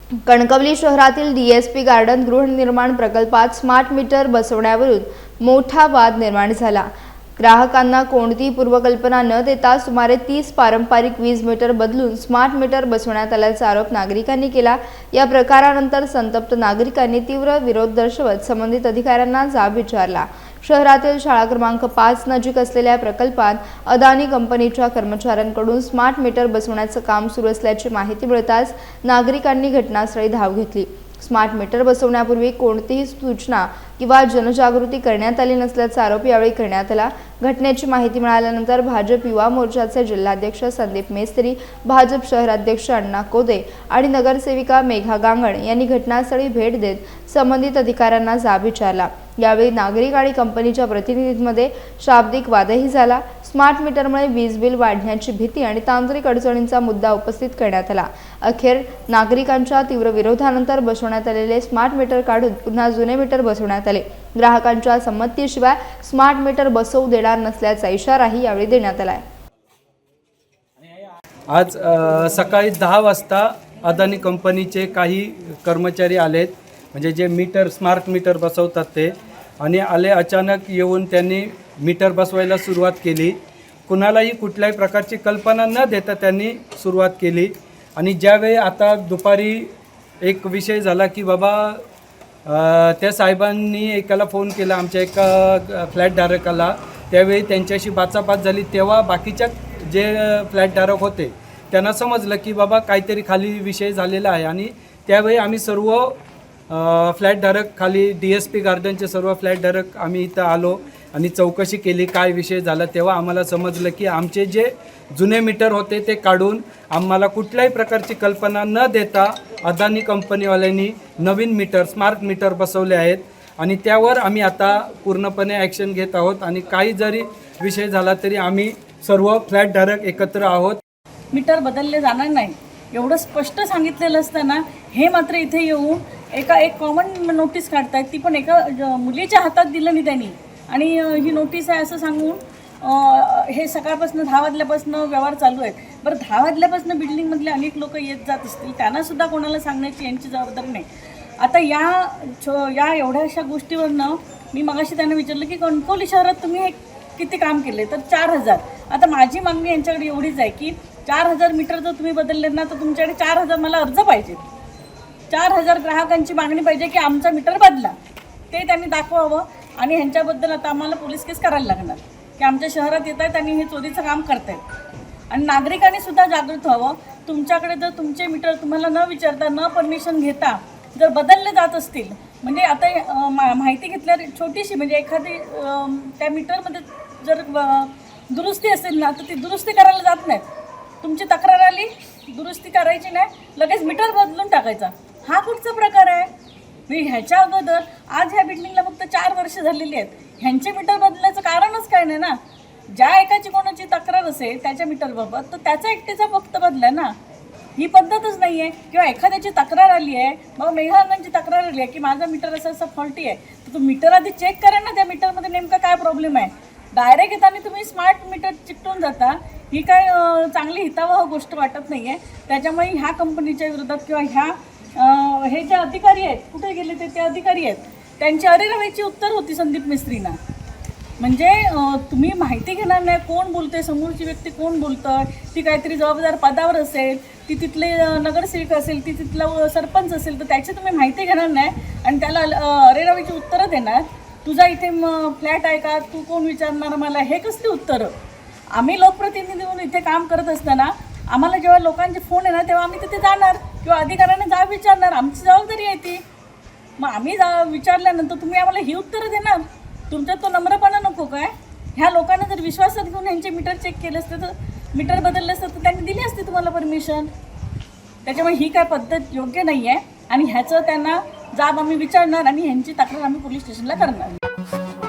कणकवली शहरातील DSP garden गृहनिर्माण प्रकल्पात स्मार्ट मीटर बसवण्यावरून मोठा वाद निर्माण झाला। ग्राहकांना कोणतीही पूर्वकल्पना न देता सुमारे 30 पारंपरिक वीज मीटर बदलून स्मार्ट मीटर बसवण्यात आल्याचा आरोप नागरिकांनी केला। या प्रकारानंतर संतप्त नागरिकांनी तीव्र विरोध दर्शवत संबंधित अधिकाऱ्यांना जाब विचारला। शहरातील शाळा क्रमांक 5 नजीक असलेल्या प्रकल्पात अदानी कंपनीच्या कर्मचाऱ्यांकडून स्मार्ट मीटर बसवण्याचं काम सुरू असल्याची माहिती मिळताच नागरिकांनी घटनास्थळी धाव घेतली। स्मार्ट मीटर बसवण्यापूर्वी कोणतीही सूचना किंवा जनजागृती करण्यात आली नसल्याचा आरोप यावेळी करण्यात आला। घटनेची माहिती मिळाल्यानंतर भाजप युवा मोर्चाचे जिल्हाध्यक्ष संदीप मेस्त्री, भाजप शहराध्यक्ष अण्णा कोदे आणि नगरसेविका मेघा गांगण यांनी घटनास्थळी भेट देत संबंधित अधिकाऱ्यांना जाब विचारला। यावेळी नागरिक आणि कंपनीच्या प्रतिनिधींमध्ये शाब्दिक वादही झाला। स्मार्ट मीटरमुळे वीज बिल वाढण्याची भीती आणि तांत्रिक अडचणींचा मुद्दा उपस्थित करण्यात आला। अखेर नागरिकांच्या तीव्र विरोधानंतर बसवण्यात आलेले स्मार्ट मीटर काढून पुन्हा जुने मीटर बसवण्यात आले। ग्राहकांच्या संमतीशिवाय स्मार्ट मीटर बसवू देणार नसल्याचा इशाराही यावेळी देण्यात आला। आज सकाळी 10 वाजता अदानी कंपनीचे काही कर्मचारी आलेत, म्हणजे जे मीटर स्मार्ट मीटर बसवतात ते, आणि आले अचानक येऊन त्यांनी मीटर बसवायला सुरुवात केली। कुणालाही कुठल्याही प्रकारची कल्पना न देता त्यांनी सुरुवात केली। आणि ज्यावेळी आता दुपारी एक विषय झाला की बाबा त्या साहेबांनी एकाला फोन केला, आमच्या एका फ्लॅटधारकाला, त्यावेळी त्यांच्याशी बाचाबाच झाली। तेव्हा बाकीच्या जे फ्लॅटधारक होते त्यांना समजलं की बाबा काहीतरी खाली विषय झालेला आहे। आणि त्यावेळी आम्ही सर्व फ्लॅटधारक, खाली डीएसपी गार्डनचे सर्व फ्लॅटधारक आम्ही इथं आलो आणि चौकशी केली काय विषय झाला। तेव्हा आम्हाला समजलं की आमचे जे जुने मीटर होते ते काढून आम्हाला कुठल्याही प्रकारची कल्पना न देता अदानी कंपनीवाल्यांनी नवीन मीटर स्मार्ट मीटर बसवले आहेत। आणि त्यावर आम्ही आता पूर्णपणे ॲक्शन घेत आहोत आणि काही जरी विषय झाला तरी आम्ही सर्व फ्लॅटधारक एकत्र आहोत। मीटर बदलले जाणार नाही एवढं स्पष्ट सांगितलेलं असताना हे मात्र इथे येऊन एक कॉमन नोटीस काढतायत, ती पण एका मुलीच्या हातात दिलं नाही त्यांनी। आणि ही नोटीस आहे असं सांगून हे सकाळपासून 10 वाजल्यापासून व्यवहार चालू आहेत। बरं, 10 वाजल्यापासून बिल्डिंगमधले अनेक लोक येत जात असतील, त्यांनासुद्धा कोणाला सांगण्याची यांची जबाबदारी नाही। आता या एवढ्याशा गोष्टीवरनं मी मगाशी त्यांना विचारलं की कणकवली शहरात तुम्ही हे किती काम केले, तर 4000। आता माझी मागणी यांच्याकडे एवढीच आहे की 4000 मीटर जर तुम्ही बदलले ना तर तुमच्याकडे 4000 मला अर्ज पाहिजेत। 4000 ग्राहकांची मागणी पाहिजे की आमचा मीटर बदला, ते त्यांनी दाखवावं। आणि ह्यांच्याबद्दल आता आम्हाला पोलीस केस करायला लागणार की आमच्या शहरात येत आहेत आणि हे चोरीचं काम करत आहेत। आणि नागरिकांनी सुद्धा जागृत व्हावं। तुमच्याकडे जर तुमचे मीटर तुम्हाला न विचारता, न परमिशन घेता जर बदलले जात असतील, म्हणजे आता माहिती घेतल्यावर छोटीशी, म्हणजे एखादी त्या मीटरमध्ये जर दुरुस्ती असेल ना तर ती दुरुस्ती करायला जात नाहीत। तुमची तक्रार आली, दुरुस्ती करायची नाही, लगेच मीटर बदलून टाकायचा, हा कुठचा प्रकार आहे? मी ह्याच्या अगोदर आज ह्या बिल्डिंगला फक्त 4 वर्ष झालेली आहेत, ह्यांचे मीटर बदलण्याचं कारणच काय नाही ना। ज्या एकाची कोणाची तक्रार असेल त्याच्या मीटरबाबत तर त्याचा एकटीचा फक्त बदला ना, ही पद्धतच नाही आहे। किंवा एखाद्याची तक्रार आली आहे, मग मेघांची तक्रार आली आहे की माझा मीटर असं फॉल्टी आहे, तर तो मीटर आधी चेक करा ना, त्या मीटरमध्ये नेमका काय प्रॉब्लेम आहे। डायरेक्ट येताना तुम्ही स्मार्ट मीटर चिकटून जाता, ही काय चांगली हितावह गोष्ट वाटत नाही आहे। त्याच्यामुळे ह्या कंपनीच्या विरोधात किंवा हे जे अधिकारी आहेत, कुठे गेले ते अधिकारी आहेत, त्यांची अरेरावीची उत्तर होती संदीप मिस्त्रींना। म्हणजे तुम्ही माहिती घेणार नाही कोण बोलते, समोरची व्यक्ती कोण बोलतं, ती काहीतरी जबाबदार पदावर असेल, ती तिथले नगरसेवक असेल, ती तिथला सरपंच असेल, तर त्याची तुम्ही माहिती घेणार नाही आणि त्याला अरेरावीची उत्तरं देणार। तुझा इथे फ्लॅट आहे का, तू कोण विचारणार मला, हे कसली उत्तरं? आम्ही लोकप्रतिनिधी म्हणून इथे काम करत असताना आम्हाला जेव्हा लोकांचे फोन येणार तेव्हा आम्ही तिथे जाणार किंवा अधिकाऱ्यांना जाब विचारणार, आमची जबाबदारी आहे ती। मग आम्ही विचारल्यानंतर तुम्ही आम्हाला ही उत्तरं देणार? तुमच्यात तो नम्रपणा नको काय? ह्या लोकांना जर विश्वासात घेऊन ह्यांचे मीटर चेक केले असते, तर मीटर बदलले असते तर त्यांनी दिली असती तुम्हाला परमिशन। त्याच्यामुळे ही काय पद्धत योग्य नाही आहे आणि ह्याचं त्यांना जाब आम्ही विचारणार आणि ह्यांची तक्रार आम्ही पोलीस स्टेशनला करणार।